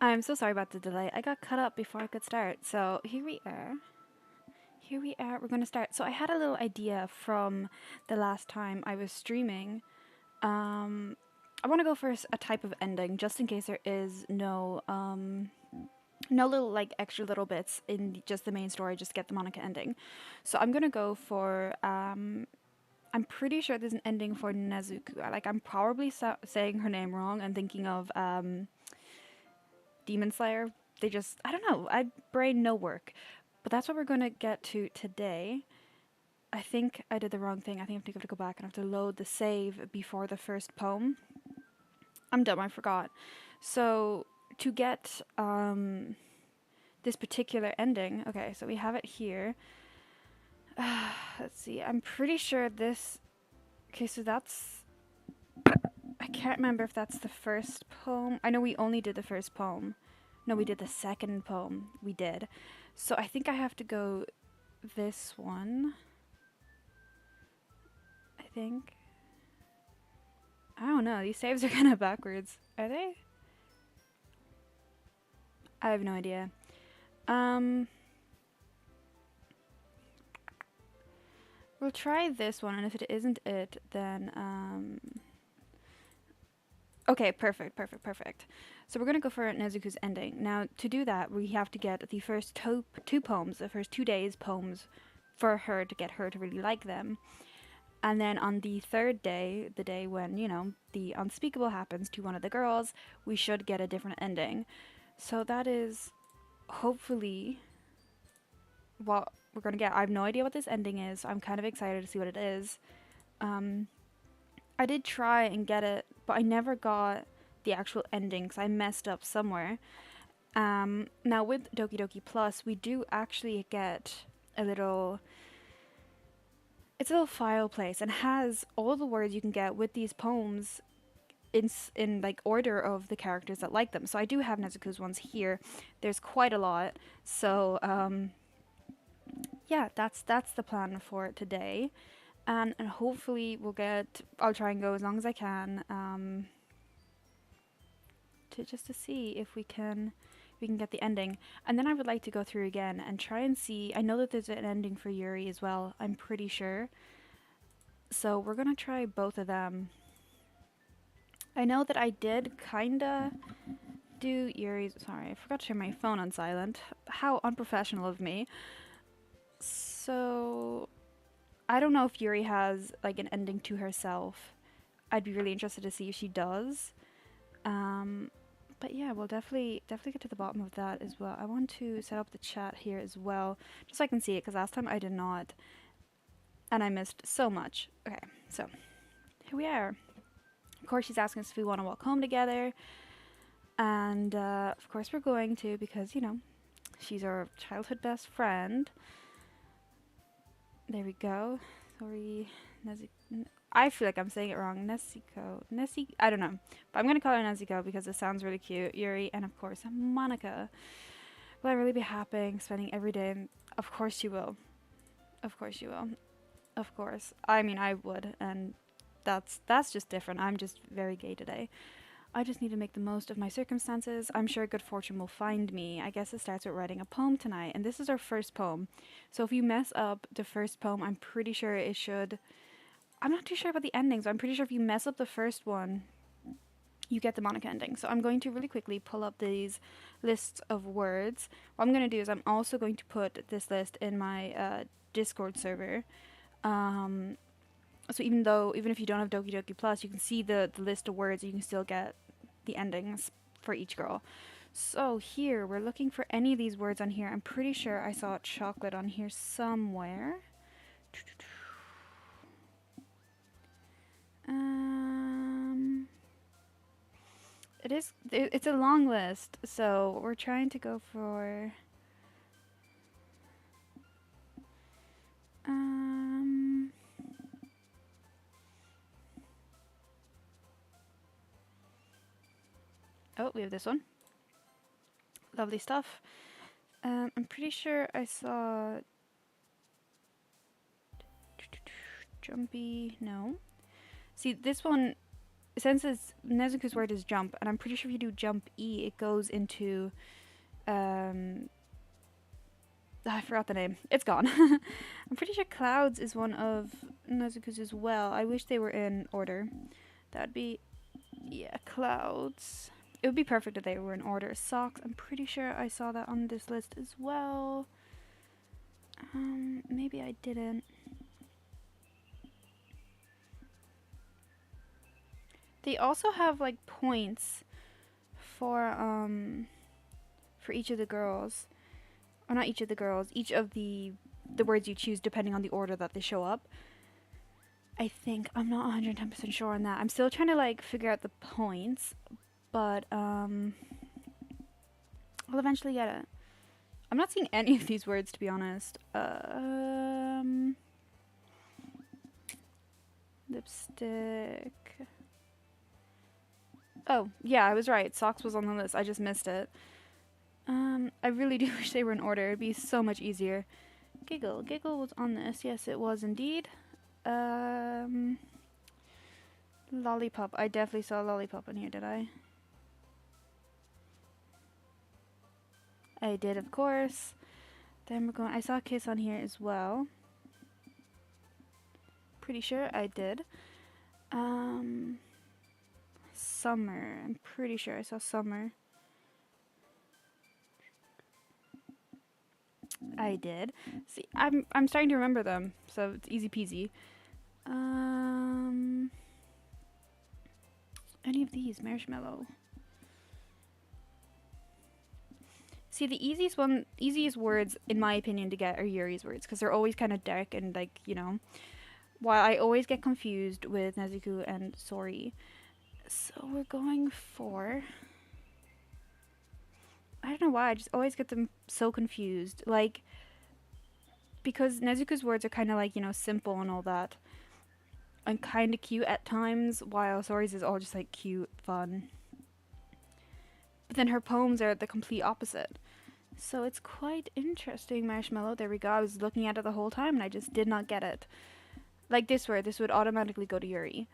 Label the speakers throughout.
Speaker 1: I'm so sorry about the delay. I got cut up before I could start. So here we are. Here we are. We're going to start. So I had a little idea from the last time I was streaming. Um, I want to go for a type of ending, just in case there is no little like extra little bits in just the main story. Just get the Monica ending. So I'm gonna go for. I'm pretty sure there's an ending for Nezuko. Like I'm probably saying her name wrong and thinking of Demon Slayer. They just, I don't know, I brain no work. But that's what we're going to get to today. I think I did the wrong thing. I think I have to go back and I have to load the save before the first poem. I'm dumb, I forgot. So to get this particular ending, okay, so we have it here. Let's see, I'm pretty sure this. Okay, so that's. I can't remember if that's the first poem. I know we only did the first poem. No, we did the second poem. We did. So I think I have to go this one. I think. I don't know. These saves are kind of backwards. Are they? I have no idea. We'll try this one, and if it isn't it, then okay, perfect, perfect, perfect. So we're gonna go for Nezuko's ending. Now, to do that, we have to get the first two poems, the first 2 days poems, for her to get her to really like them. And then on the third day, the day when, you know, the unspeakable happens to one of the girls, we should get a different ending. So that is hopefully what we're going to get. I have no idea what this ending is. So I'm kind of excited to see what it is. I did try and get it, but I never got the actual ending because I messed up somewhere. Now with Doki Doki Plus, we do actually get a little. It's a little file place and has all the words you can get with these poems in like order of the characters that like them. So I do have Nezuko's ones here. There's quite a lot. So yeah, that's the plan for today. And hopefully we'll get. I'll try and go as long as I can to see if we can get the ending. And then I would like to go through again and try and see. I know that there's an ending for Yuri as well. I'm pretty sure. So we're gonna try both of them. I know that I did kinda do Yuri's. Sorry, I forgot to turn my phone on silent. How unprofessional of me. So I don't know if Yuri has like an ending to herself. I'd be really interested to see if she does. But yeah, we'll definitely get to the bottom of that as well. I want to set up the chat here as well, just so I can see it, because last time I did not, and I missed so much. Okay, so here we are. Of course, she's asking us if we want to walk home together, and of course we're going to, because you know, she's our childhood best friend. There we go. Sorry, I feel like I'm saying it wrong. Nessie, I don't know. But I'm going to call her Nezuko because it sounds really cute. Yuri, and of course, Monica. Will I really be happy spending every day? Of course you will. Of course you will. Of course. I mean, I would, and that's just different. I'm just very gay today. I just need to make the most of my circumstances. I'm sure good fortune will find me. I guess it starts with writing a poem tonight, and this is our first poem. So if you mess up the first poem, I'm pretty sure it should. I'm not too sure about the endings. I'm pretty sure if you mess up the first one, you get the Monica ending. So I'm going to really quickly pull up these lists of words. What I'm going to do is I'm also going to put this list in my Discord server. So even if you don't have Doki Doki Plus, you can see the list of words. You can still get the endings for each girl. So here we're looking for any of these words on here. I'm pretty sure I saw chocolate on here somewhere. It's a long list, so we're trying to go for oh, we have this one. Lovely stuff. I'm pretty sure I saw Jumpy. No. See, this one since it's Nezuko's word is jump, and I'm pretty sure if you do jump E, it goes into I forgot the name. It's gone. I'm pretty sure clouds is one of Nezuko's as well. I wish they were in order. That'd be, yeah, clouds. It would be perfect if they were in order. Socks, I'm pretty sure I saw that on this list as well. Maybe I didn't. They also have like points for each of the girls. Or not each of the girls, each of the words you choose depending on the order that they show up. I think. I'm not 110% sure on that. I'm still trying to like figure out the points, but I'll eventually get it. I'm not seeing any of these words, to be honest. Lipstick. Oh, yeah, I was right. Socks was on the list. I just missed it. I really do wish they were in order. It'd be so much easier. Giggle. Giggle was on this. Yes, it was indeed. Lollipop. I definitely saw lollipop in here, did I? I did, of course. Then we're going... I saw kiss on here as well. Pretty sure I did. Summer. I'm pretty sure I saw summer. I did. See, I'm starting to remember them, so it's easy peasy. Any of these? Marshmallow. See, the easiest words, in my opinion, to get are Yuri's words, because they're always kind of dark and, like, you know. While I always get confused with Nezuko and Sori. So we're going for... I don't know why, I just always get them so confused. Like, because Nezuko's words are kind of like, you know, simple and all that. And kind of cute at times, while Sori's is all just like cute, fun. But then her poems are the complete opposite. So it's quite interesting, Marshmallow. There we go. I was looking at it the whole time and I just did not get it. Like this word, this would automatically go to Yuri.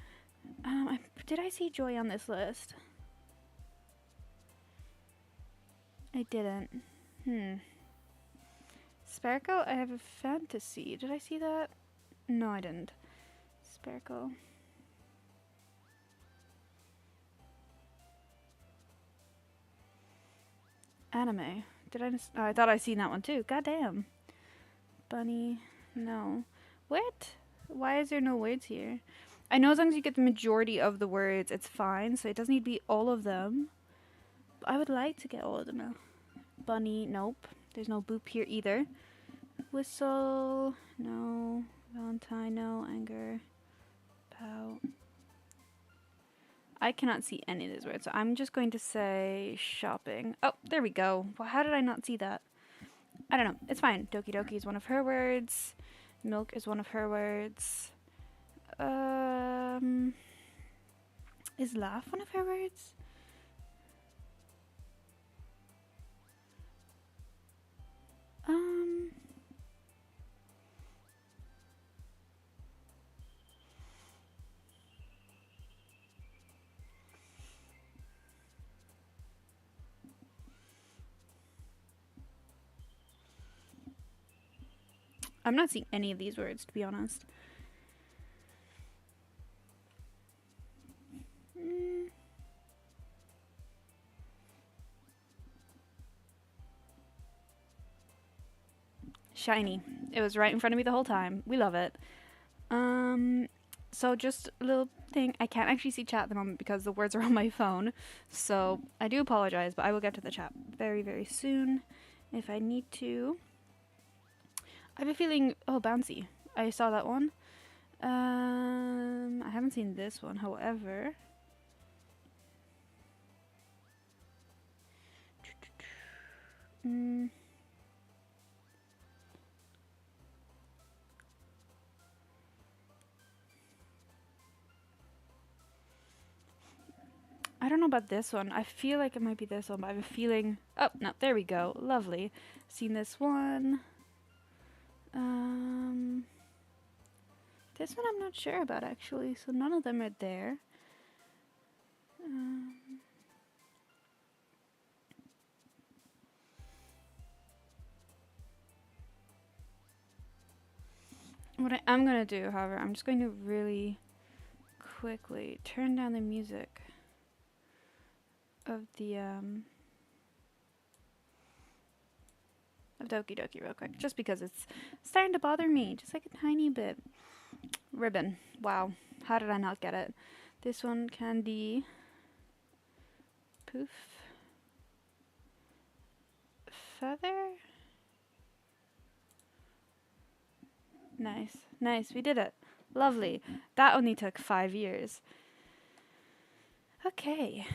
Speaker 1: Did I see Joy on this list? I didn't. Sparkle, I have a fantasy. Did I see that? No, I didn't. Sparkle. Anime. Did I just... Oh, I thought I'd seen that one too. Goddamn. Bunny. No. What? Why is there no words here? I know as long as you get the majority of the words, it's fine. So it doesn't need to be all of them. But I would like to get all of them now. Bunny. Nope. There's no boop here either. Whistle. No. Valentine. No. Anger. Pout. I cannot see any of these words, so I'm just going to say shopping. Oh, there we go. Well, how did I not see that? I don't know. It's fine. Doki Doki is one of her words. Milk is one of her words. Is laugh one of her words? I'm not seeing any of these words, to be honest. Shiny. It was right in front of me the whole time. We love it. So just a little thing. I can't actually see chat at the moment because the words are on my phone. So I do apologize, but I will get to the chat very, very soon if I need to. I have a feeling... Oh, bouncy. I saw that one. I haven't seen this one, however. I don't know about this one. I feel like it might be this one, but I have a feeling... Oh, no, there we go. Lovely. Seen this one. This one I'm not sure about, actually, so none of them are there. What I am gonna do, however, I'm just going to really quickly turn down the music of the of Doki Doki real quick, just because it's starting to bother me, just like a tiny bit. Ribbon. Wow, how did I not get it? This one, Candy. Poof. Feather. Nice, nice, we did it. Lovely. That only took 5 years. Okay.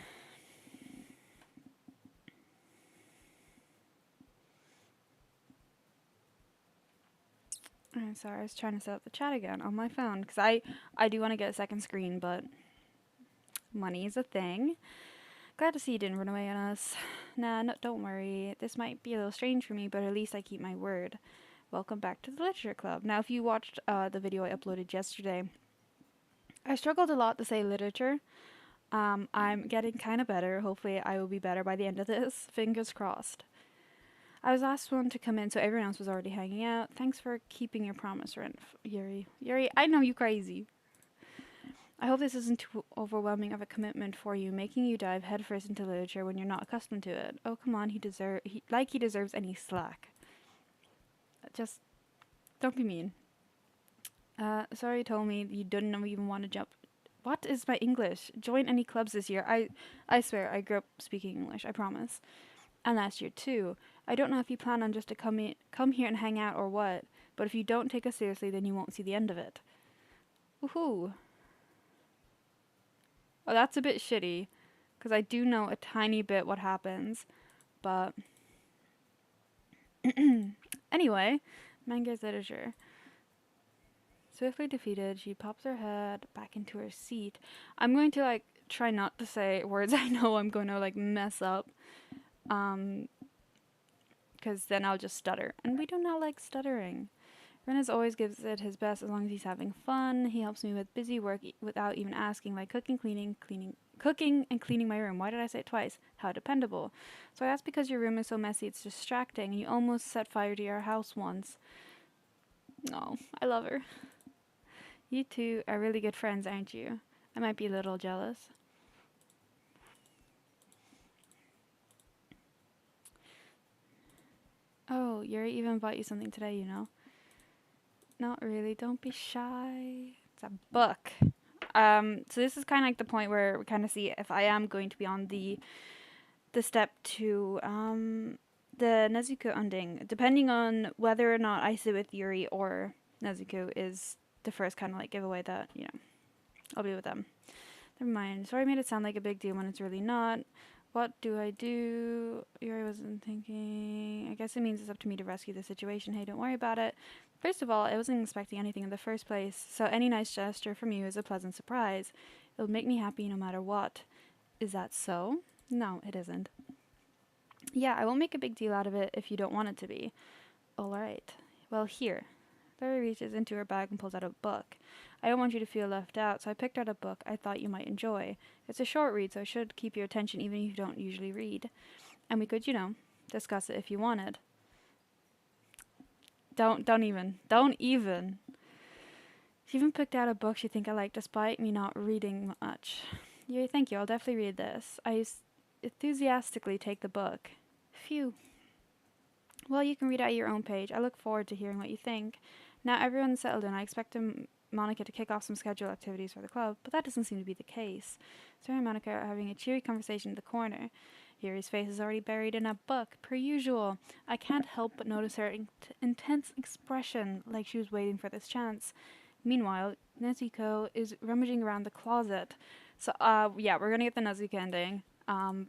Speaker 1: I'm sorry, I was trying to set up the chat again on my phone, because I do want to get a second screen, but money is a thing. Glad to see you didn't run away on us. Nah, no, don't worry. This might be a little strange for me, but at least I keep my word. Welcome back to the Literature Club. Now, if you watched the video I uploaded yesterday, I struggled a lot to say literature. I'm getting kind of better. Hopefully I will be better by the end of this. Fingers crossed. I was the last one to come in, so everyone else was already hanging out. Thanks for keeping your promise, Yuri. Yuri, I know you crazy. I hope this isn't too overwhelming of a commitment for you, making you dive headfirst into literature when you're not accustomed to it. Oh, come on, he deserves any slack. Just don't be mean. Sorry you told me you didn't even want to jump. What is my English? Join any clubs this year. I swear, I grew up speaking English, I promise. And last year too. I don't know if you plan on just to come here and hang out or what, but if you don't take us seriously, then you won't see the end of it. Woohoo. Oh, that's a bit shitty, because I do know a tiny bit what happens, but anyway, Manga's literature. Swiftly defeated, she pops her head back into her seat. I'm going to try not to say words I know I'm going to mess up, because then I'll just stutter, and we do not like stuttering. Renes always gives it his best as long as he's having fun. He helps me with busy work without even asking, like cooking and cleaning my room. Why did I say it twice? How dependable. So I asked because your room is so messy it's distracting, and you almost set fire to your house once. Oh, I love her. You two are really good friends, aren't you? I might be a little jealous. Oh, Yuri even bought you something today, you know. Not really, don't be shy. It's a book. So this is kind of like the point where we kind of see if I am going to be on the step to the Nezuko ending, depending on whether or not I sit with Yuri or Nezuko is the first kind of giveaway that, I'll be with them. Never mind. Sorry I made it sound like a big deal when it's really not. What do I do? Yuri wasn't thinking. I guess it means it's up to me to rescue the situation. Hey, don't worry about it. First of all, I wasn't expecting anything in the first place, so any nice gesture from you is a pleasant surprise. It'll make me happy no matter what. Is that so? No, it isn't. Yeah, I won't make a big deal out of it if you don't want it to be. Alright. Well, here. Larry reaches into her bag and pulls out a book. I don't want you to feel left out, so I picked out a book I thought you might enjoy. It's a short read, so it should keep your attention even if you don't usually read. And we could, discuss it if you wanted. Don't even. She even picked out a book she think I like despite me not reading much. Yeah, thank you, I'll definitely read this. I enthusiastically take the book. Phew. Well, you can read it at your own page. I look forward to hearing what you think. Now everyone's settled in. I expect Monica to kick off some scheduled activities for the club, but that doesn't seem to be the case. Sarah and Monica are having a cheery conversation in the corner. Yuri's face is already buried in a book, per usual. I can't help but notice her intense expression, like she was waiting for this chance. Meanwhile, Nezuko is rummaging around the closet. So, yeah, we're gonna get the Nezuko ending.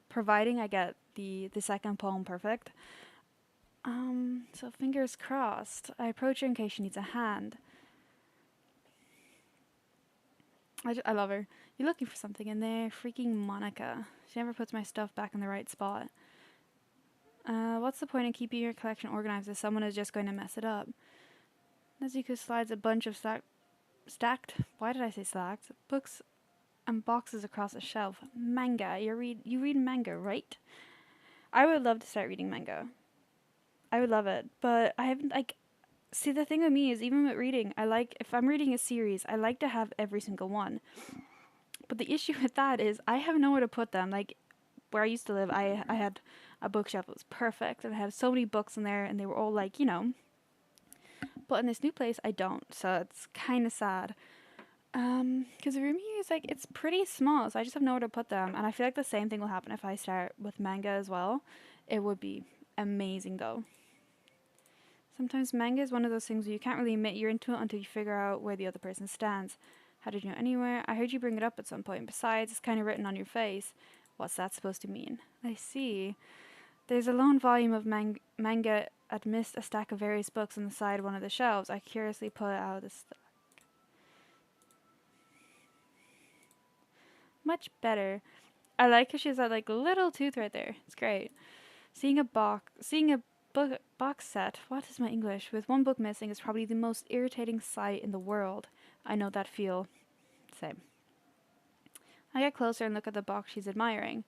Speaker 1: Providing I get the second poem perfect. So fingers crossed. I approach her in case she needs a hand. I love her. You're looking for something in there? Freaking Monica. She never puts my stuff back in the right spot. What's the point in keeping your collection organized if someone is just going to mess it up? Nezuko slides a bunch of stacked, why did I say slacks? Books and boxes across a shelf. Manga. You read manga, right? I would love to start reading manga. I would love it, but I haven't like. See, the thing with me is even with reading, I like if I'm reading a series, I like to have every single one. But the issue with that is I have nowhere to put them. Like where I used to live, I had a bookshelf that was perfect, and I had so many books in there, and they were all like, you know. But in this new place, I don't, so it's kind of sad. Because the room here is like it's pretty small, so I just have nowhere to put them, and I feel like the same thing will happen if I start with manga as well. It would be amazing though. Sometimes manga is one of those things where you can't really admit you're into it until you figure out where the other person stands. How did you know anywhere? I heard you bring it up at some point. Besides, it's kind of written on your face. What's that supposed to mean? I see. There's a lone volume of manga amidst a stack of various books on the side of one of the shelves. I curiously pull it out of the stack. Much better. I like how she has that like little tooth right there. It's great. Seeing a box set. What is my English? With one book missing is probably the most irritating sight in the world. I know that feel. Same. I get closer and look at the box she's admiring.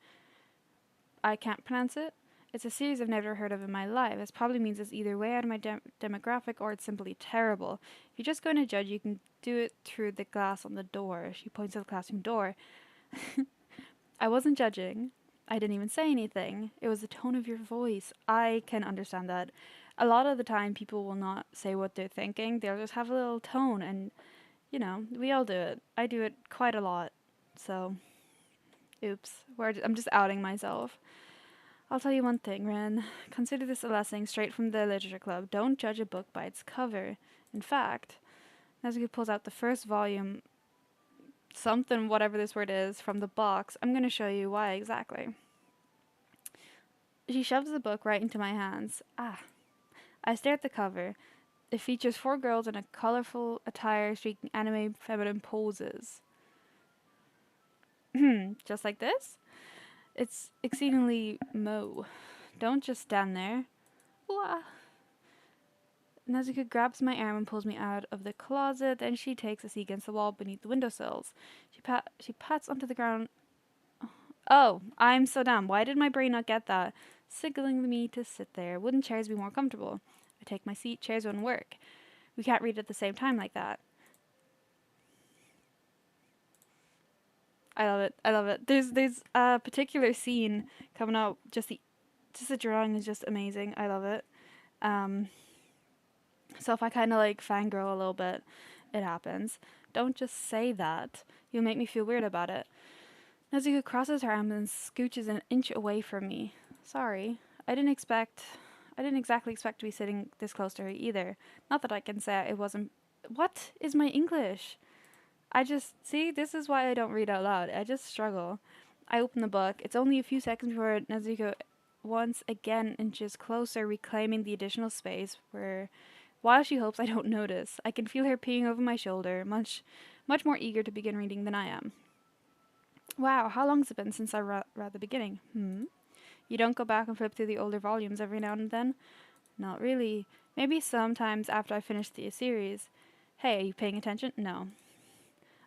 Speaker 1: I can't pronounce it. It's a series I've never heard of in my life. This probably means it's either way out of my demographic or it's simply terrible. If you're just going to judge, you can do it through the glass on the door. She points at the classroom door. I wasn't judging. I didn't even say anything. It was the tone of your voice. I can understand that. A lot of the time, people will not say what they're thinking. They'll just have a little tone, and, you know, we all do it. I do it quite a lot. So, oops. I'm just outing myself. I'll tell you one thing, Ren. Consider this a lesson straight from the literature club. Don't judge a book by its cover. In fact, Nezuko pulls out the first volume, something, whatever this word is, from the box. I'm going to show you why exactly. She shoves the book right into my hands. I stare at the cover. It features 4 girls in a colorful attire streaking anime feminine poses. Just like this? It's exceedingly Mo. Don't just stand there. Wah. Nezuko grabs my arm and pulls me out of the closet. Then she takes a seat against the wall beneath the windowsills. She pats onto the ground. Oh, I'm so dumb. Why did my brain not get that? Signaling me to sit there. Wouldn't chairs be more comfortable? I take my seat. Chairs wouldn't work. We can't read at the same time like that. I love it. I love it. There's a particular scene coming up. Just the drawing is just amazing. I love it. So if I kind of like fangirl a little bit, it happens. Don't just say that. You'll make me feel weird about it. Nezuko crosses her arms and scooches an inch away from me. Sorry. I didn't exactly expect to be sitting this close to her either. Not that I can say it wasn't. What is my English? See, this is why I don't read out loud. I just struggle. I open the book. It's only a few seconds before Nezuko once again inches closer, reclaiming the additional space while she hopes I don't notice. I can feel her peeing over my shoulder, much more eager to begin reading than I am. Wow, how long's it been since I read the beginning? You don't go back and flip through the older volumes every now and then? Not really. Maybe sometimes after I finish the series. Hey, are you paying attention? No.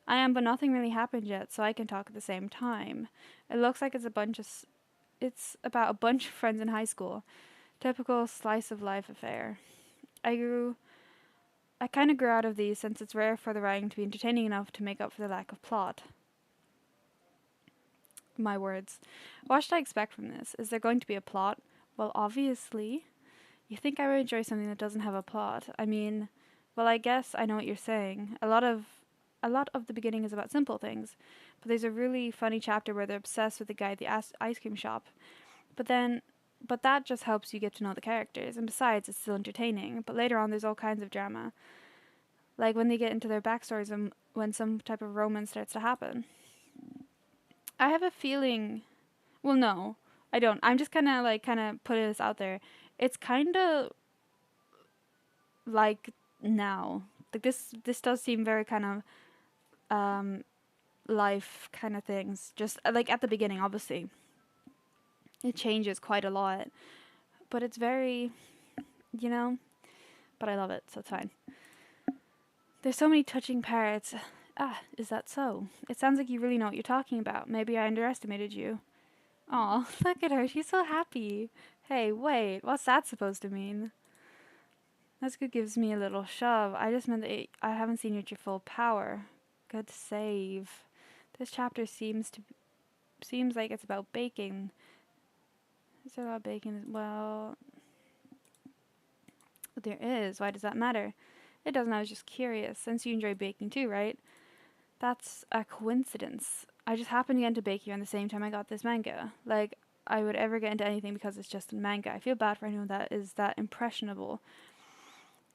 Speaker 1: I am, but nothing really happened yet, so I can talk at the same time. It looks like it's about a bunch of friends in high school. Typical slice of life affair. I kind of grew out of these since it's rare for the writing to be entertaining enough to make up for the lack of plot. My words. What should I expect from this? Is there going to be a plot? Well, obviously. You think I would enjoy something that doesn't have a plot? I mean, well, I guess I know what you're saying. A lot of the beginning is about simple things, but there's a really funny chapter where they're obsessed with the guy at the ice cream shop. But that just helps you get to know the characters, and besides, it's still entertaining. But later on, there's all kinds of drama, like when they get into their backstories and when some type of romance starts to happen. I have a feeling. Well, no, I don't. I'm just kind of putting this out there. It's kind of like now, like this does seem very kind of life kind of things. Just like at the beginning, obviously, it changes quite a lot, but it's very, you know. But I love it, so it's fine. There's so many touching parts. Ah, is that so? It sounds like you really know what you're talking about. Maybe I underestimated you. Aw, look at her. She's so happy. Hey, wait. What's that supposed to mean? Nezuko gives me a little shove. I just meant that I haven't seen you at your full power. Good save. This chapter seems like it's about baking. Is there about baking as well? There is. Why does that matter? It doesn't. I was just curious. Since you enjoy baking too, right? That's a coincidence. I just happened to get into baking around the same time I got this manga. Like, I would ever get into anything because it's just a manga. I feel bad for anyone that is that impressionable.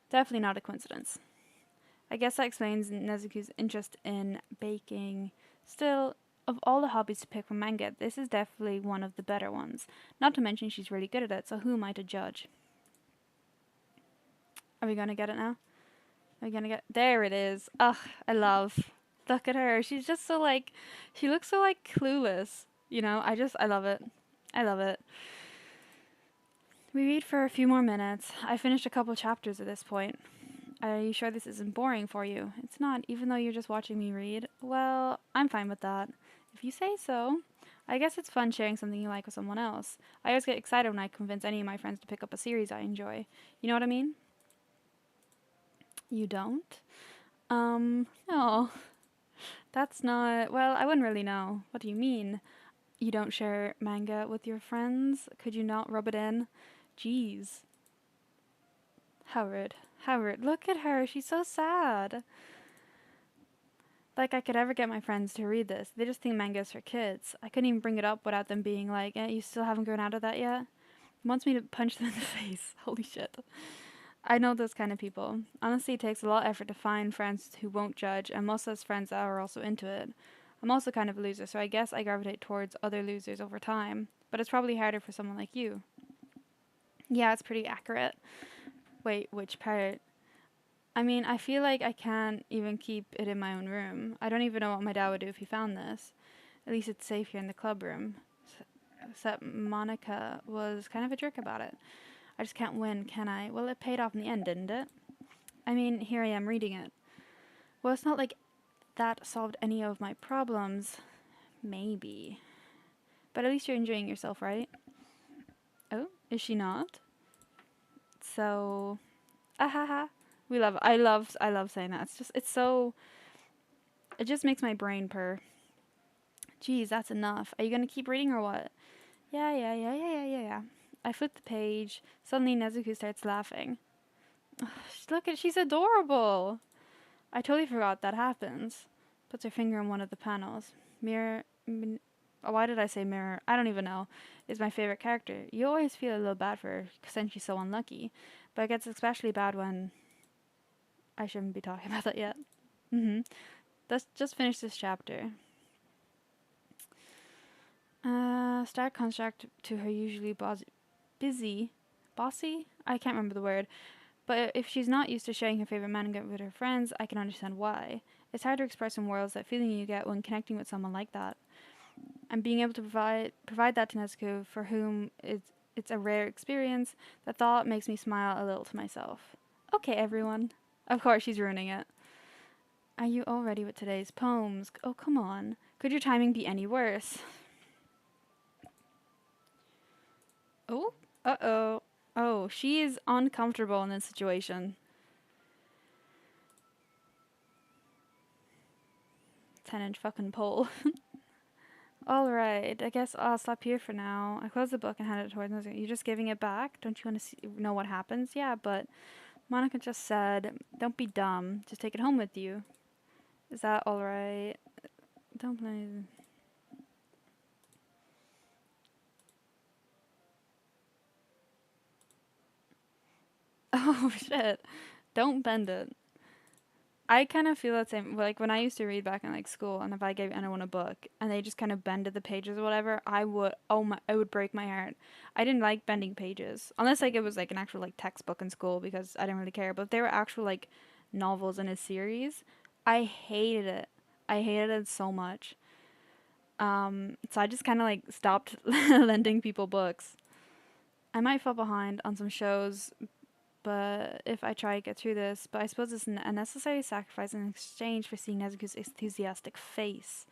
Speaker 1: Definitely not a coincidence. I guess that explains Nezuko's interest in baking. Still, of all the hobbies to pick from manga, this is definitely one of the better ones. Not to mention she's really good at it, so who am I to judge? Are we gonna get it now? Are we gonna get... There it is. Ugh, I love... Look at her. She's just so like... She looks so like clueless. You know, I love it. I love it. We read for a few more minutes. I finished a couple chapters at this point. Are you sure this isn't boring for you? It's not, even though you're just watching me read. Well, I'm fine with that. If you say so. I guess it's fun sharing something you like with someone else. I always get excited when I convince any of my friends to pick up a series I enjoy. You know what I mean? You don't? No. That's not... Well, I wouldn't really know. What do you mean? You don't share manga with your friends? Could you not rub it in? Jeez. How rude. How rude. Look at her. She's so sad. Like I could ever get my friends to read this. They just think manga is for kids. I couldn't even bring it up without them being like, you still haven't grown out of that yet? Wants me to punch them in the face. Holy shit. I know those kind of people. Honestly, it takes a lot of effort to find friends who won't judge, and most of those friends that are also into it. I'm also kind of a loser, so I guess I gravitate towards other losers over time. But it's probably harder for someone like you. Yeah, it's pretty accurate. Wait, which part? I mean, I feel like I can't even keep it in my own room. I don't even know what my dad would do if he found this. At least it's safe here in the club room. Except Monica was kind of a jerk about it. I just can't win, can I? Well, it paid off in the end, didn't it? I mean, here I am reading it. Well, it's not like that solved any of my problems. Maybe. But at least you're enjoying yourself, right? Oh, is she not? So, ahaha. We love, I love saying that. It's so, it just makes my brain purr. Geez, that's enough. Are you gonna keep reading or what? Yeah. I flip the page. Suddenly Nezuko starts laughing. Ugh, look at, she's adorable. I totally forgot that happens. Puts her finger on one of the panels. Why did I say mirror? I don't even know. Is my favorite character. You always feel a little bad for her since she's so unlucky. But it gets especially bad when... I shouldn't be talking about that yet. Let's just finish this chapter. Start construct to her usually busy. Bossy? I can't remember the word. But if she's not used to sharing her favorite manga with her friends, I can understand why. It's hard to express in words that feeling you get when connecting with someone like that. And being able to provide that to Nezuko, for whom it's a rare experience, the thought makes me smile a little to myself. Okay, everyone. Of course, she's ruining it. Are you all ready with today's poems? Oh, come on. Could your timing be any worse? Oh, uh-oh. Oh, she is uncomfortable in this situation. 10-inch fucking pole. Alright, I guess I'll stop here for now. I close the book and hand it towards Nezuko. You're just giving it back? Don't you want to know what happens? Yeah, but Monica just said, don't be dumb. Just take it home with you. Is that alright? Don't blame... Oh, shit. Don't bend it. I kind of feel the same. Like, when I used to read back in, like, school, and if I gave anyone a book, and they just kind of bended the pages or whatever, it would break my heart. I didn't like bending pages. Unless, like, it was, like, an actual, like, textbook in school, because I didn't really care. But if they were actual, like, novels in a series, I hated it. I hated it so much. So I just kind of, like, stopped lending people books. I might fall behind on some shows, but if I try to get through this, but I suppose it's a necessary sacrifice in exchange for seeing Nezuko's enthusiastic face.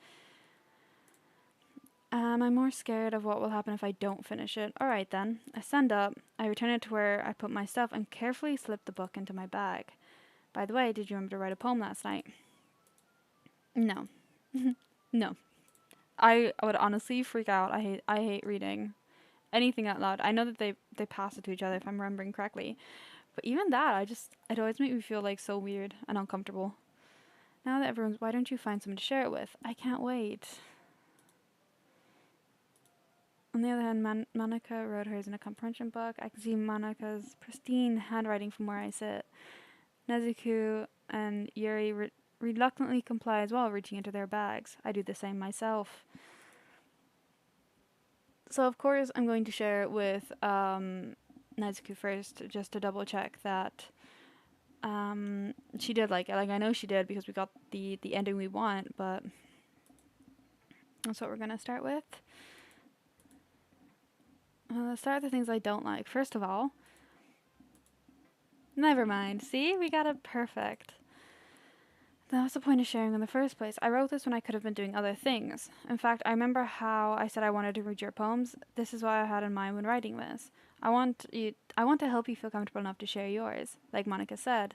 Speaker 1: I'm more scared of what will happen if I don't finish it. Alright then. I stand up, I return it to where I put my stuff, and carefully slip the book into my bag. By the way, did you remember to write a poem last night? No. No. I would honestly freak out. I hate reading anything out loud. I know that they pass it to each other if I'm remembering correctly. But even that, it always makes me feel like so weird and uncomfortable. Now that everyone's, why don't you find someone to share it with? I can't wait. On the other hand, Monica wrote hers in a comprehension book. I can see Monica's pristine handwriting from where I sit. Nezuko and Yuri reluctantly comply as well, reaching into their bags. I do the same myself. So of course I'm going to share it with Nezuko first, just to double check that she did like it. Like, I know she did because we got the ending we want, but that's what we're gonna start with. Let's start with the things I don't like. First of all, never mind. See, we got it perfect. That was the point of sharing in the first place. I wrote this when I could have been doing other things. In fact, I remember how I said I wanted to read your poems. This is what I had in mind when writing this. I want to help you feel comfortable enough to share yours, like Monica said.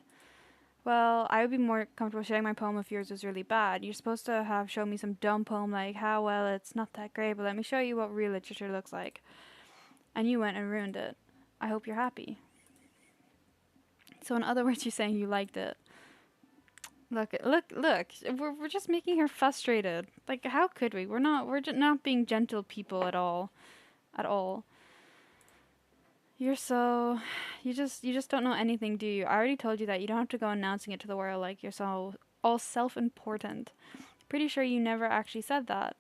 Speaker 1: Well, I would be more comfortable sharing my poem if yours was really bad. You're supposed to have shown me some dumb poem like, how well, it's not that great, but let me show you what real literature looks like. And you went and ruined it. I hope you're happy. So in other words, you're saying you liked it. Look, we're just making her frustrated. Like, how could we? We're just not being gentle people at all. At all. You just don't know anything, do you? I already told you that. You don't have to go announcing it to the world like you're so all self-important. Pretty sure you never actually said that.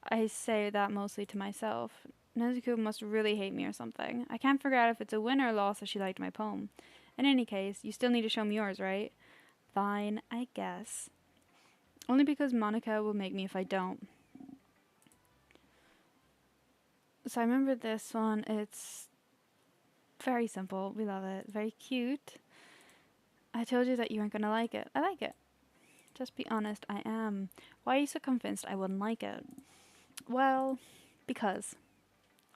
Speaker 1: I say that mostly to myself. Nezuko must really hate me or something. I can't figure out if it's a win or a loss that she liked my poem. In any case, you still need to show me yours, right? Fine, I guess. Only because Monica will make me if I don't. So I remember this one. It's very simple. We love it. Very cute. I told you that you weren't going to like it. I like it. Just be honest, I am. Why are you so convinced I wouldn't like it? Well, because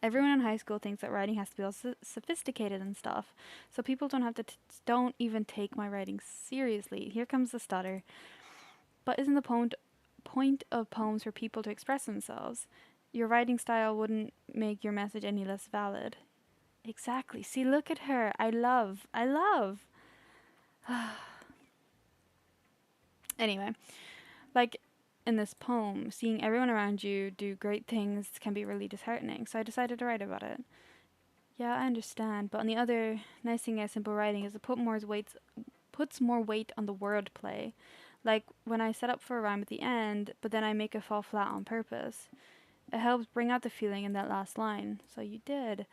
Speaker 1: everyone in high school thinks that writing has to be all sophisticated and stuff. So people don't even take my writing seriously. Here comes the stutter. But isn't the point of poems for people to express themselves? Your writing style wouldn't make your message any less valid. Exactly. See, look at her. I love. Anyway, like in this poem, seeing everyone around you do great things can be really disheartening, so I decided to write about it. Yeah, I understand, but on the other, nice thing about simple writing is it puts more weight on the wordplay. Like when I set up for a rhyme at the end, but then I make it fall flat on purpose. It helps bring out the feeling in that last line. So you did.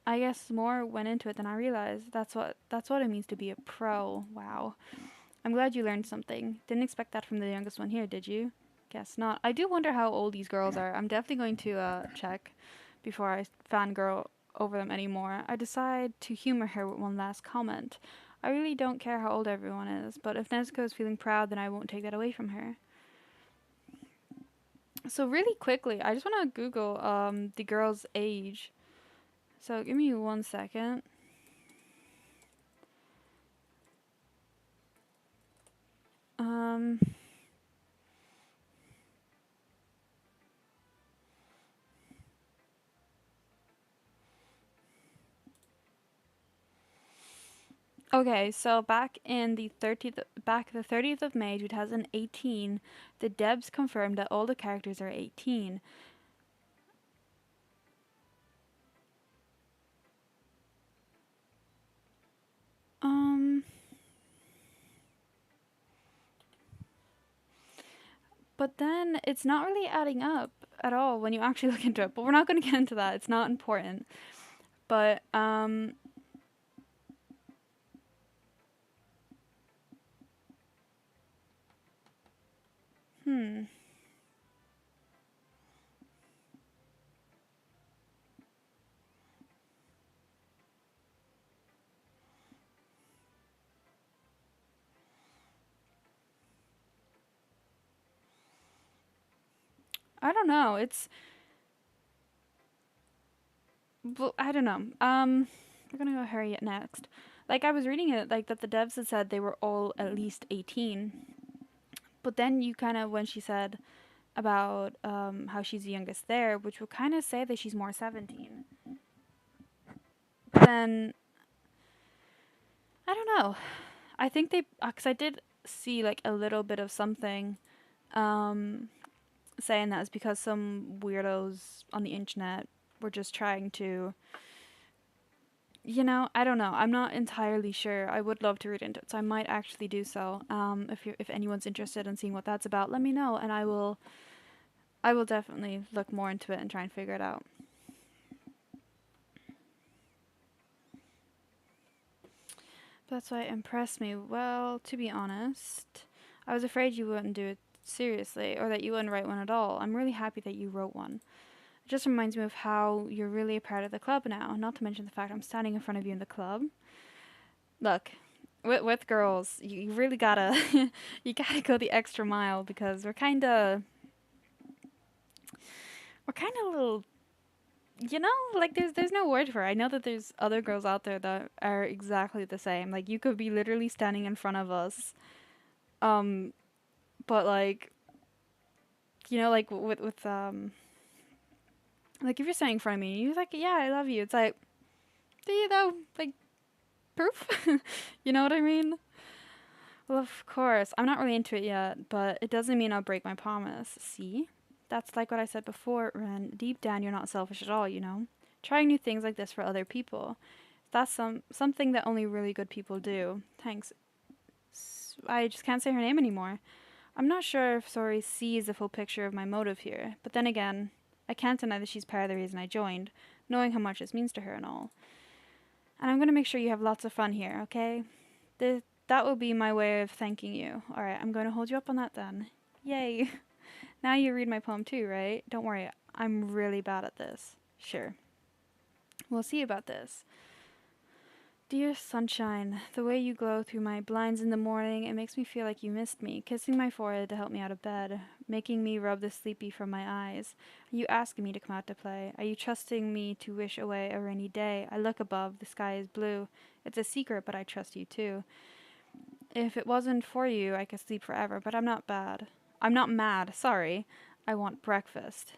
Speaker 1: I guess more went into it than I realized. That's what it means to be a pro. Wow. I'm glad you learned something. Didn't expect that from the youngest one here, did you? Guess not. I do wonder how old these girls are. I'm definitely going to check before I fangirl over them anymore. I decide to humor her with one last comment. I really don't care how old everyone is, but if Nezuko is feeling proud, then I won't take that away from her. So really quickly, I just want to Google the girl's age. So give me 1 second. Okay, so back the 30th of May 2018, the devs confirmed that all the characters are 18. But then it's not really adding up at all when you actually look into it. But we're not going to get into that. It's not important. But I don't know. It's, well, I don't know. We're gonna go Harriet next. Like I was reading it, like that the devs had said they were all at least 18, but then you kind of when she said about how she's the youngest there, which would kind of say that she's more 17. Then I don't know. I think they, because I did see like a little bit of something um, saying that it's because some weirdos on the internet were just trying to, I don't know. I'm not entirely sure. I would love to read into it, so I might actually do so. If anyone's interested in seeing what that's about, let me know, and I will definitely look more into it and try and figure it out. That's why it impressed me. Well, to be honest, I was afraid you wouldn't do it seriously or that you wouldn't write one at all. I'm really happy that you wrote one. It just reminds me of how you're really a part of the club now, not to mention the fact I'm standing in front of you in the club. Look, with girls, you really gotta you gotta go the extra mile because we're kinda a little, like there's no word for it. I know that there's other girls out there that are exactly the same. Like you could be literally standing in front of us, um, but like like if you're standing in front of me, you're like, yeah, I love you. It's like, do you though? Like proof? You know what I mean? Well, of course. I'm not really into it yet, but it doesn't mean I'll break my promise. See? That's like what I said before, Ren. Deep down, you're not selfish at all, you know? Trying new things like this for other people. That's something that only really good people do. Thanks. I just can't say her name anymore. I'm not sure if Sori sees the full picture of my motive here, but then again, I can't deny that she's part of the reason I joined, knowing how much this means to her and all. And I'm gonna make sure you have lots of fun here, okay? That will be my way of thanking you. Alright, I'm going to hold you up on that then. Yay. Now you read my poem too, right? Don't worry, I'm really bad at this. Sure. We'll see about this. Dear sunshine, the way you glow through my blinds in the morning, it makes me feel like you missed me, kissing my forehead to help me out of bed, making me rub the sleepy from my eyes. Are you asking me to come out to play? Are you trusting me to wish away a rainy day? I look above, the sky is blue. It's a secret, but I trust you too. If it wasn't for you, I could sleep forever, but I'm not bad. I'm not mad, sorry. I want breakfast.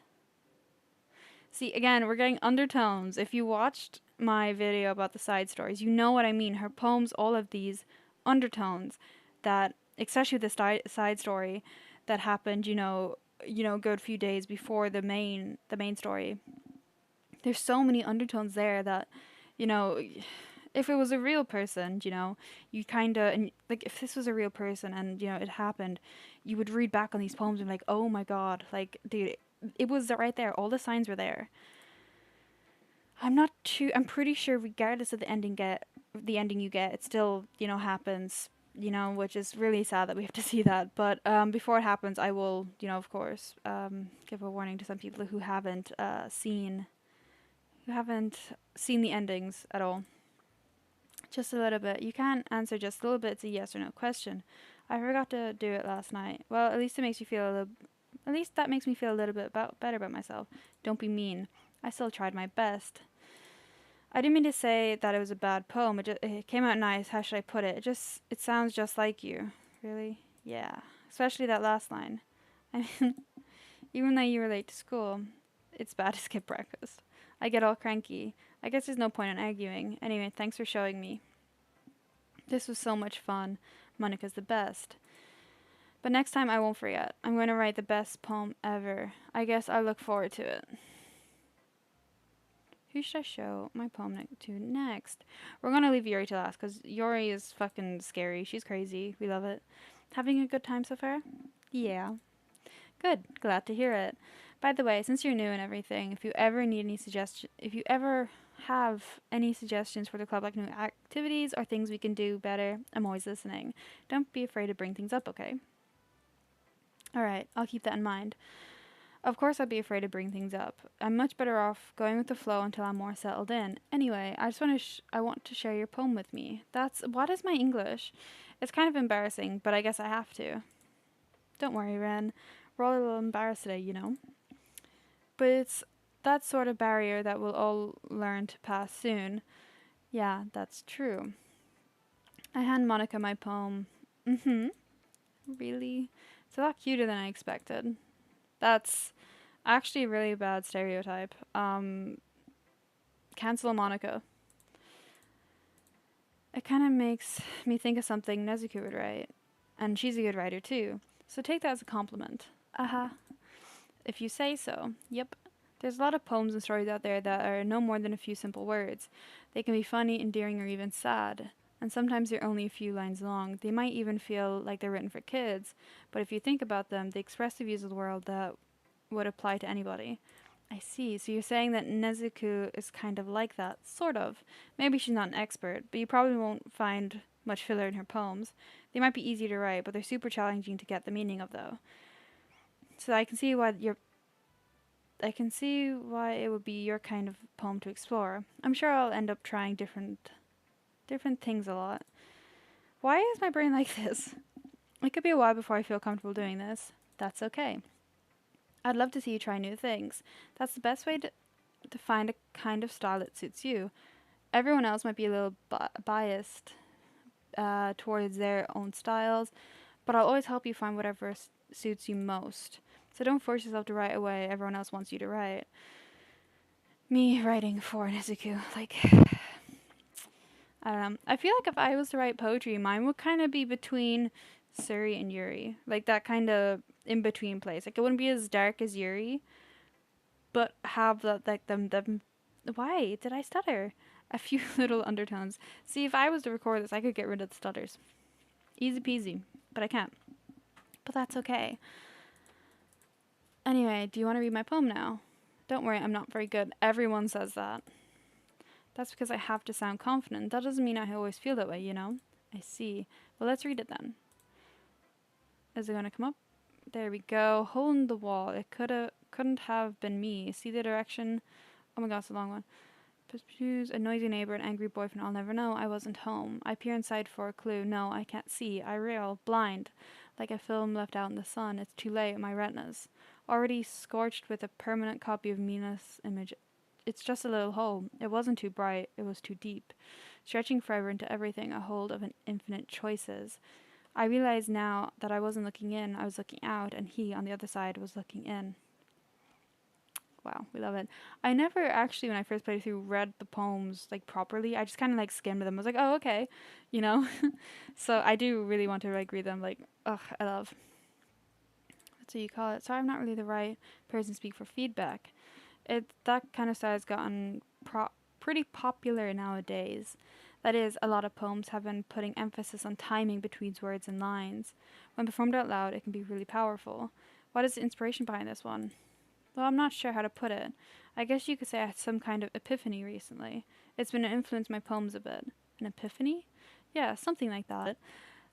Speaker 1: See, again, we're getting undertones. If you watched my video about the side stories, you know what I mean. Her poems, all of these undertones that, especially the side story that happened, good few days before the main story. There's so many undertones there that, you know, if it was a real person, you kind of, and like if this was a real person and, it happened, you would read back on these poems and be like, oh my god, like, dude, it was right there. All the signs were there. I'm pretty sure regardless of the ending you get, it still, happens, which is really sad that we have to see that. But before it happens, I will, of course, give a warning to some people who haven't seen the endings at all. Just a little bit. You can't answer just a little bit. It's a yes or no question. I forgot to do it last night. Well, at least that makes me feel a little bit better about myself. Don't be mean. I still tried my best. I didn't mean to say that it was a bad poem. It came out nice. How should I put it? It sounds just like you. Really? Yeah. Especially that last line. I mean, even though you were late to school, it's bad to skip breakfast. I get all cranky. I guess there's no point in arguing. Anyway, thanks for showing me. This was so much fun. Monica's the best. But next time I won't forget. I'm going to write the best poem ever. I guess I look forward to it. Who should I show my poem to next? We're going to leave Yuri to last because Yuri is fucking scary. She's crazy. We love it. Having a good time so far? Yeah. Good. Glad to hear it. By the way, since you're new and everything, if you ever have any suggestions for the club, like new activities or things we can do better, I'm always listening. Don't be afraid to bring things up, okay? Alright, I'll keep that in mind. Of course I'd be afraid to bring things up. I'm much better off going with the flow until I'm more settled in. Anyway, I want to share your poem with me. What is my English? It's kind of embarrassing, but I guess I have to. Don't worry, Ren. We're all a little embarrassed today, But it's that sort of barrier that we'll all learn to pass soon. Yeah, that's true. I hand Monica my poem. Mm-hmm. Really? It's a lot cuter than I expected. That's actually a really bad stereotype. Cancel Monica. It kind of makes me think of something Nezuko would write. And she's a good writer too. So take that as a compliment. Aha. If you say so. Yep. There's a lot of poems and stories out there that are no more than a few simple words. They can be funny, endearing, or even sad. And sometimes they're only a few lines long. They might even feel like they're written for kids. But if you think about them, they express the views of the world that would apply to anybody. I see. So you're saying that Nezuko is kind of like that, sort of. Maybe she's not an expert, but you probably won't find much filler in her poems. They might be easy to write, but they're super challenging to get the meaning of, though. So I can see why it would be your kind of poem to explore. I'm sure I'll end up trying different things a lot. Why is my brain like this? It could be a while before I feel comfortable doing this. That's okay. I'd love to see you try new things. That's the best way to find a kind of style that suits you. Everyone else might be a little biased towards their own styles, but I'll always help you find whatever suits you most. So don't force yourself to write away everyone else wants you to write. Me writing for Nezuko, like, I don't know. I feel like if I was to write poetry, mine would kind of be between Suri and Yuri, like that kind of in between place. Like it wouldn't be as dark as Yuri, but have the like them. Why did I stutter? A few little undertones. See, if I was to record this, I could get rid of the stutters. Easy peasy, but I can't. But that's okay. Anyway, do you want to read my poem now? Don't worry, I'm not very good. Everyone says that. That's because I have to sound confident. That doesn't mean I always feel that way, you know? I see. Well, let's read it then. Is it going to come up? There we go. Hole in the wall. It couldn't have been me. See the direction? Oh my god, it's a long one. A noisy neighbor, an angry boyfriend, I'll never know. I wasn't home. I peer inside for a clue. No, I can't see. I reel, blind. Like a film left out in the sun. It's too late, my retinas. Already scorched with a permanent copy of Mina's image. It's just a little hole. It wasn't too bright. It was too deep. Stretching forever into everything, a hold of an infinite choices. I realize now that I wasn't looking in, I was looking out, and he, on the other side, was looking in. Wow, we love it. I never actually, when I first played through, read the poems like properly. I just kind of like skimmed them. I was like, oh, okay, you know. So I do really want to like read them. Like, ugh, I love. That's what you call it. Sorry, I'm not really the right person to speak for feedback. That kind of style has gotten pretty popular nowadays. That is, a lot of poems have been putting emphasis on timing between words and lines. When performed out loud, it can be really powerful. What is the inspiration behind this one? Well, I'm not sure how to put it. I guess you could say I had some kind of epiphany recently. It's been influenced my poems a bit. An epiphany? Yeah, something like that.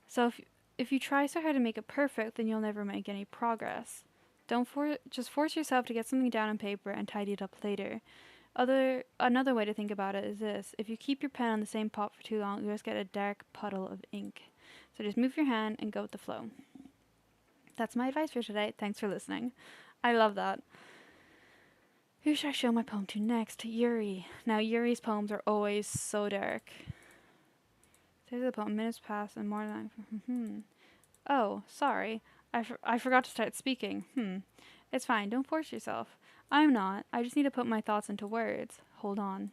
Speaker 1: So if you try so hard to make it perfect, then you'll never make any progress. Don't just force yourself to get something down on paper and tidy it up later. Another way to think about it is this: if you keep your pen on the same pot for too long, you'll just get a dark puddle of ink. So just move your hand and go with the flow. That's my advice for today. Thanks for listening. I love that. Who should I show my poem to next? Yuri. Now, Yuri's poems are always so dark. There's the poem. Minutes pass and more than... Oh, sorry. I forgot to start speaking. It's fine. Don't force yourself. I'm not. I just need to put my thoughts into words. Hold on.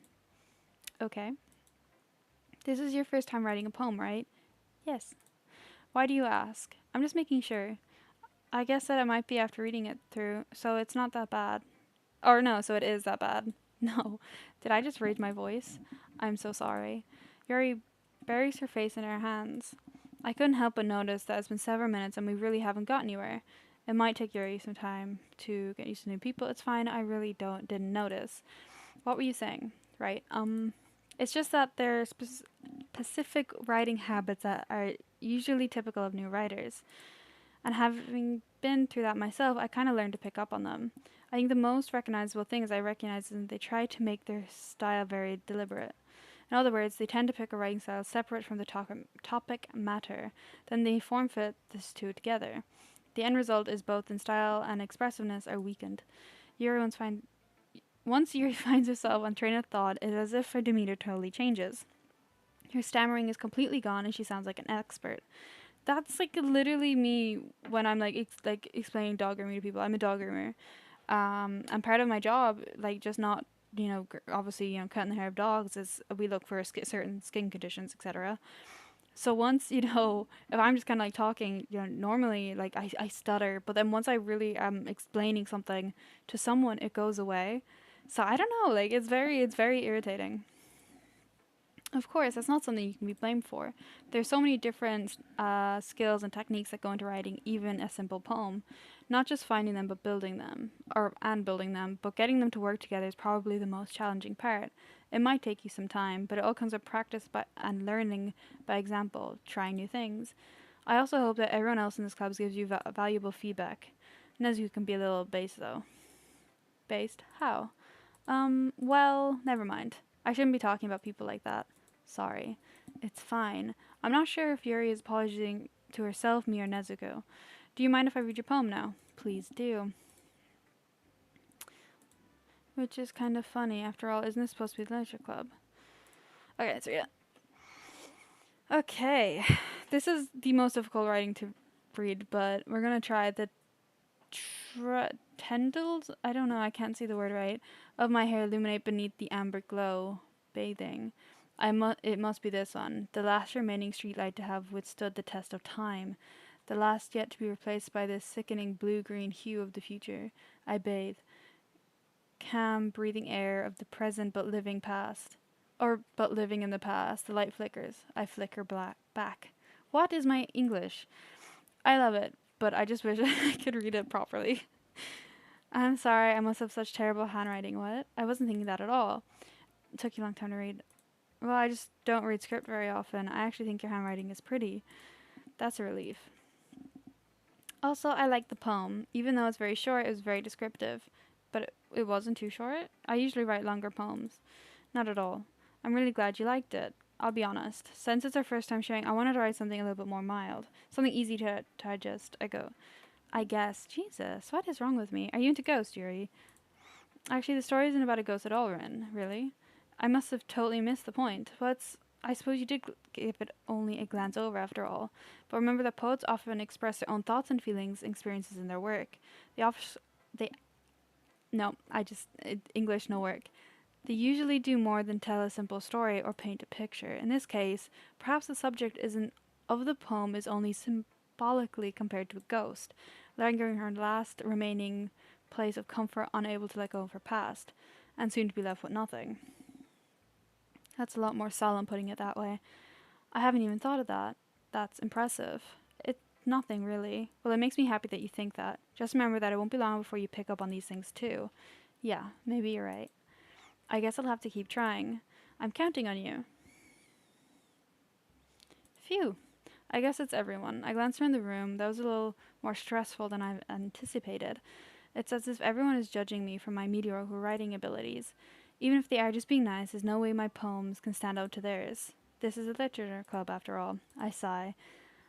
Speaker 1: Okay. This is your first time writing a poem, right? Yes. Why do you ask? I'm just making sure. I guess that it might be after reading it through, so it's not that bad. Or no, so it is that bad. No. Did I just raise my voice? I'm so sorry. Yuri buries her face in her hands. I couldn't help but notice that it's been several minutes and we really haven't got anywhere. It might take Yuri some time to get used to new people. It's fine. I really didn't notice. What were you saying? Right. It's just that there are specific writing habits that are usually typical of new writers. And having been through that myself, I kind of learned to pick up on them. I think the most recognizable things I recognize is that they try to make their style very deliberate. In other words, they tend to pick a writing style separate from the topic matter. Then they form fit this two together. The end result is both in style and expressiveness are weakened. Yuri once Yuri finds herself on train of thought, it's as if her demeanor totally changes. Her stammering is completely gone, and she sounds like an expert. That's like literally me when I'm like explaining dog grooming to people. I'm a dog groomer. And part of my job, like just not obviously cutting the hair of dogs, is we look for certain skin conditions, etc. So once if I'm just kind of like talking, normally like I stutter, but then once I really am explaining something to someone, it goes away. So I don't know, like it's very irritating. Of course, that's not something you can be blamed for. There's so many different skills and techniques that go into writing even a simple poem. Not just finding them, but building them, and building them. But getting them to work together is probably the most challenging part. It might take you some time, but it all comes with practice and learning by example, trying new things. I also hope that everyone else in this club gives you valuable feedback. Nezu can be a little based though. Based? How? Well, never mind. I shouldn't be talking about people like that. Sorry. It's fine. I'm not sure if Yuri is apologizing to herself, me, or Nezuko. Do you mind if I read your poem now? Please do. Which is kind of funny. After all, isn't this supposed to be the literature club? Okay, so yeah. Okay. This is the most difficult writing to read, but we're going to try the tendrils, I don't know, I can't see the word right, of my hair illuminate beneath the amber glow, bathing. It must be this one, the last remaining streetlight to have withstood the test of time, the last yet to be replaced by this sickening blue-green hue of the future. I bathe, calm, breathing air of the present but living past. Or but living in the past, the light flickers. I flicker back. What is my English? I love it, but I just wish I could read it properly. I'm sorry, I must have such terrible handwriting. What? I wasn't thinking that at all. It took you a long time to read. Well, I just don't read script very often. I actually think your handwriting is pretty. That's a relief. Also, I like the poem. Even though it's very short, it was very descriptive. But it wasn't too short. I usually write longer poems. Not at all. I'm really glad you liked it. I'll be honest. Since it's our first time sharing, I wanted to write something a little bit more mild. Something easy to digest. I guess. Jesus, what is wrong with me? Are you into ghosts, Yuri? Actually, the story isn't about a ghost at all, Rin. Really? I must have totally missed the point. I suppose you did give it only a glance over after all. But remember that poets often express their own thoughts and feelings, experiences in their work. They no, English no work. They usually do more than tell a simple story or paint a picture. In this case, perhaps the subject isn't of the poem is only symbolically compared to a ghost, lingering her last remaining place of comfort, unable to let go of her past, and soon to be left with nothing. That's a lot more solemn putting it that way. I haven't even thought of that. That's impressive. It's nothing really. Well, it makes me happy that you think that. Just remember that it won't be long before you pick up on these things too. Yeah, maybe you're right. I guess I'll have to keep trying. I'm counting on you. Phew. I guess it's everyone. I glanced around the room. That was a little more stressful than I anticipated. It's as if everyone is judging me for my mediocre writing abilities. Even if they are just being nice, there's no way my poems can stand out to theirs. This is a literature club, after all. I sigh.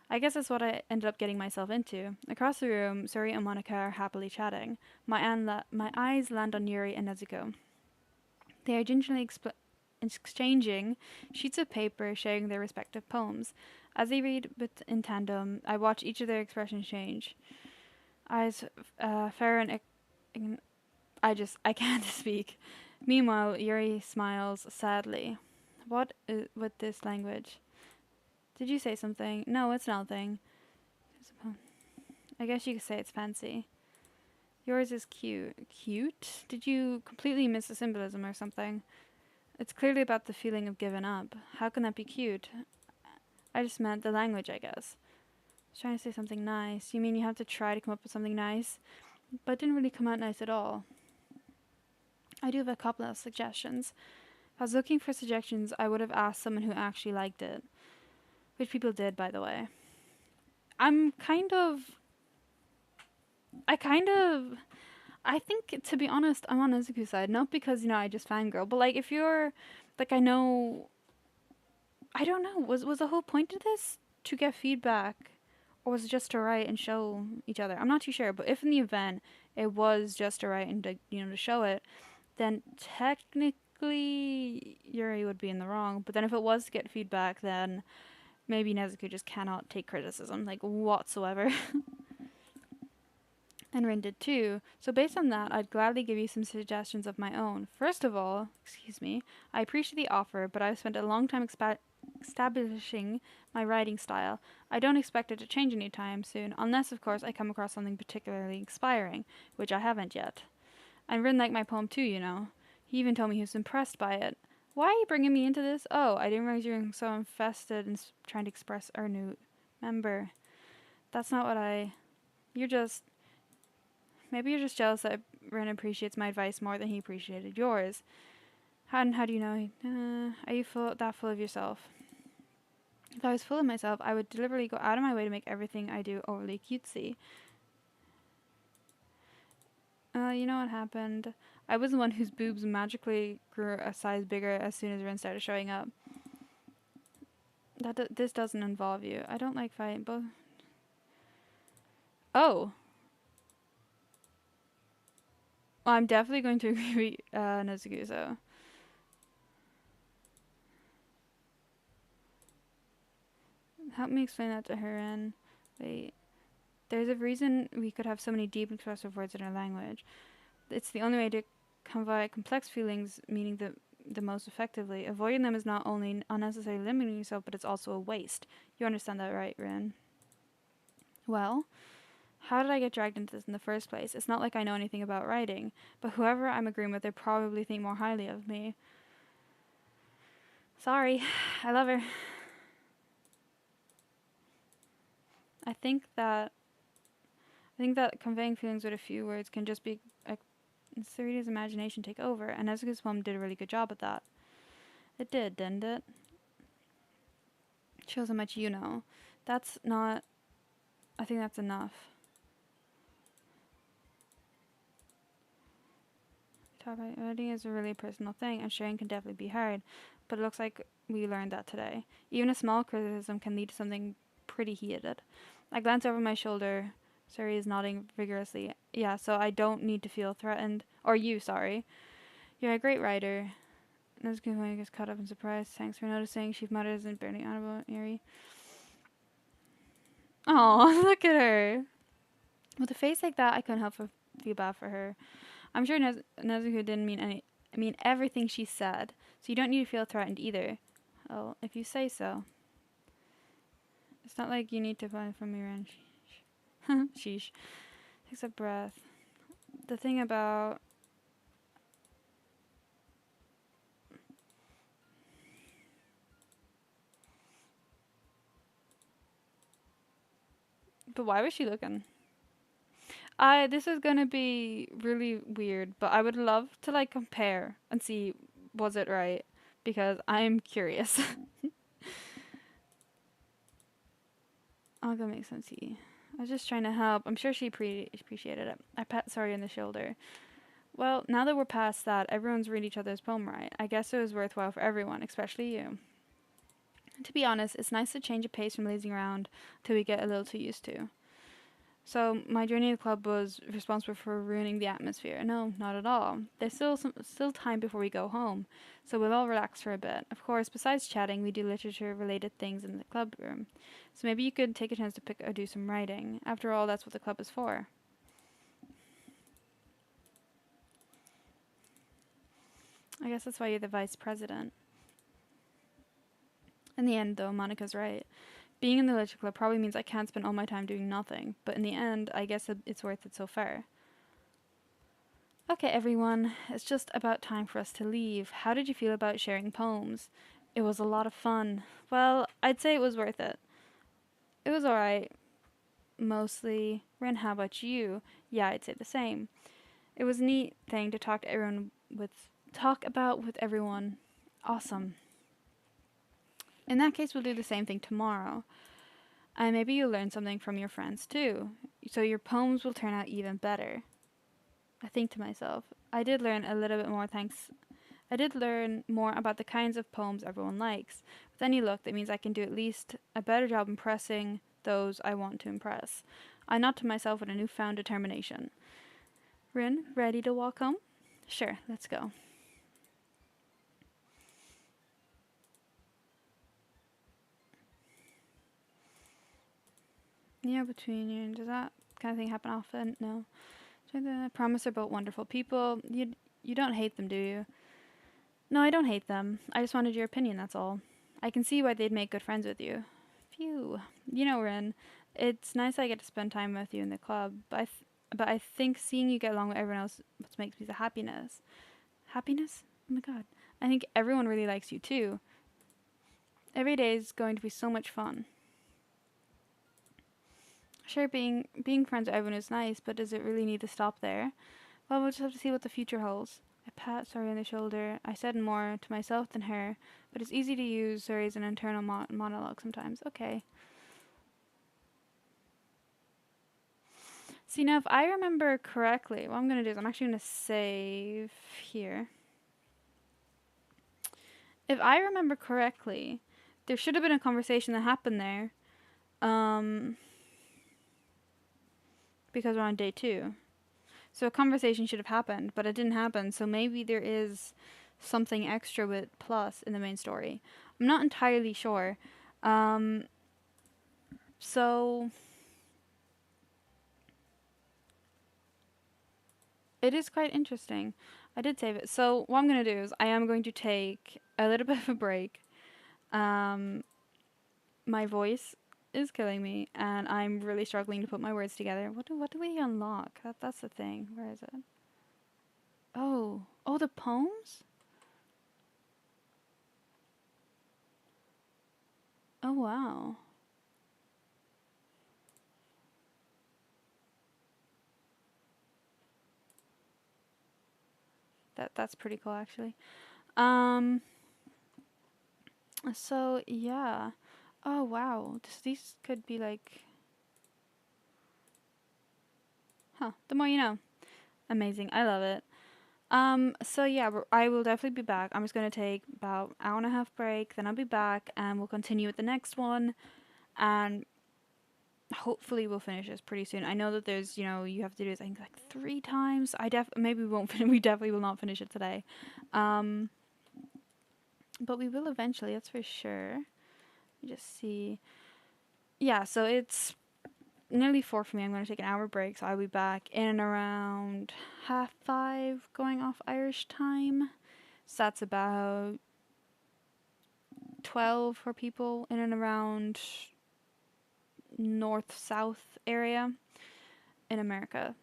Speaker 1: I guess that's what I ended up getting myself into. Across the room, Suri and Monica are happily chatting. My eyes land on Yuri and Nezuko. They are gingerly exchanging sheets of paper, sharing their respective poems. As they read in tandem, I watch each of their expressions change. Eyes fair and I can't speak. Meanwhile, Yuri smiles sadly. What is with this language? Did you say something? No, it's nothing. I guess you could say it's fancy. Yours is cute. Cute? Did you completely miss the symbolism or something? It's clearly about the feeling of giving up. How can that be cute? I just meant the language, I guess. I was trying to say something nice. You mean you have to try to come up with something nice? But it didn't really come out nice at all. I do have a couple of suggestions. If I was looking for suggestions, I would have asked someone who actually liked it. Which people did, by the way. I think, to be honest, I'm on Izuku's side. Not because, I just fangirl, but, if you're, I know, I don't know, was the whole point of this to get feedback, or was it just to write and show each other? I'm not too sure, but if in the event it was just to write and to show it, then technically Yuri would be in the wrong. But then if it was to get feedback, then maybe Nezuko just cannot take criticism, like, whatsoever. And Rin did too. So based on that, I'd gladly give you some suggestions of my own. First of all, excuse me, I appreciate the offer, but I've spent a long time establishing my writing style. I don't expect it to change anytime soon, unless, of course, I come across something particularly inspiring, which I haven't yet. And Rin liked my poem too, you know. He even told me he was impressed by it. Why are you bringing me into this? Oh, I didn't realize you were so invested in trying to express our new member. That's not what I... You're just... Maybe you're just jealous that Ren appreciates my advice more than he appreciated yours. How do you know? Are you that full of yourself? If I was full of myself, I would deliberately go out of my way to make everything I do overly cutesy. You know what happened? I was the one whose boobs magically grew a size bigger as soon as Ren started showing up. This doesn't involve you. I don't like fighting both. Oh. Well, I'm definitely going to agree with Nezuko. Help me explain that to her, and wait. There's a reason we could have so many deep and expressive words in our language. It's the only way to convey complex feelings, meaning the most effectively. Avoiding them is not only unnecessarily limiting yourself, but it's also a waste. You understand that, right, Rin? Well, how did I get dragged into this in the first place? It's not like I know anything about writing, but whoever I'm agreeing with, they probably think more highly of me. Sorry, I love her. I think that conveying feelings with a few words can just be a serious imagination take over, and Nezuko's poem did a really good job at that. It did, didn't it? Shows how much you know. That's not... I think that's enough. Writing is a really personal thing, and sharing can definitely be hard, but it looks like we learned that today. Even a small criticism can lead to something pretty heated. I glance over my shoulder. Suri is nodding vigorously. Yeah, so I don't need to feel threatened. Or you, sorry. You're a great writer. Nezuko gets caught up in surprise. Thanks for noticing. She mutters and barely audible, Yuri. Oh, look at her. With a face like that, I couldn't help but feel bad for her. I'm sure Nezuko didn't mean everything she said, so you don't need to feel threatened either. Oh, if you say so. It's not like you need to find from me, Ren. Sheesh. Takes a breath. The thing about... But why was she looking? This is gonna be really weird, but I would love to like compare and see was it right, because I'm curious. I'll go make some tea. I was just trying to help. I'm sure she appreciated it. I pat Sorry on the shoulder. Well, now that we're past that, everyone's read each other's poem right. I guess it was worthwhile for everyone, especially you. To be honest, it's nice to change a pace from lazing around till we get a little too used to. So my journey to the club was responsible for ruining the atmosphere. No, not at all. There's still time before we go home, so we'll all relax for a bit. Of course, besides chatting, we do literature-related things in the club room. So maybe you could take a chance to pick or do some writing. After all, that's what the club is for. I guess that's why you're the vice president. In the end, though, Monica's right. Being in the literature club probably means I can't spend all my time doing nothing, but in the end, I guess it's worth it so far. Okay, everyone, it's just about time for us to leave. How did you feel about sharing poems? It was a lot of fun. Well, I'd say it was worth it. It was alright. Mostly. Ren, how about you? Yeah, I'd say the same. It was a neat thing to talk about with everyone. Awesome. In that case, we'll do the same thing tomorrow. And maybe you'll learn something from your friends too. So your poems will turn out even better. I think to myself, I did learn more about the kinds of poems everyone likes. With any luck, that means I can do at least a better job impressing those I want to impress. I nod to myself with a newfound determination. Rin, ready to walk home? Sure, let's go. Yeah, between you. Does that kind of thing happen often? No. I promise they're both wonderful people. You don't hate them, do you? No, I don't hate them. I just wanted your opinion, that's all. I can see why they'd make good friends with you. Phew. You know, Rin, it's nice I get to spend time with you in the club, but I think seeing you get along with everyone else what makes me the happiness. Happiness? Oh my god. I think everyone really likes you too. Every day is going to be so much fun. Sure, being friends with everyone is nice, but does it really need to stop there? Well, we'll just have to see what the future holds. I pat Suri on the shoulder. I said more to myself than her, but it's easy to use Suri as an internal monologue sometimes. Okay. See, now if I remember correctly, what I'm going to do is I'm actually going to save here. If I remember correctly, there should have been a conversation that happened there. Because we're on day 2. So a conversation should have happened, but it didn't happen. So maybe there is something extra with Plus in the main story. I'm not entirely sure. So it is quite interesting. I did save it. So what I'm going to do is I am going to take a little bit of a break. My voice is killing me, and I'm really struggling to put my words together. What do we unlock? That's the thing. Where is it? Oh, the poems? Oh, wow. That's pretty cool, actually. Um, so yeah. Oh, wow. These could be like, the more you know. Amazing. I love it. So yeah, I will definitely be back. I'm just gonna take about an hour and a half break, then I'll be back and we'll continue with the next one, and hopefully we'll finish this pretty soon. I know that there's, you have to do this, I think, like 3 times. Maybe we won't we definitely will not finish it today. But we will eventually, that's for sure. Let me just see. Yeah, so it's nearly 4 for me. I'm going to take an hour break, so I'll be back in and around 5:30 going off Irish time. So that's about 12 for people in and around north-south area in America.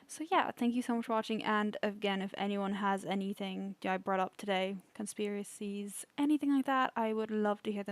Speaker 1: So yeah, thank you so much for watching, and again, if anyone has anything I brought up today, conspiracies, anything like that, I would love to hear them.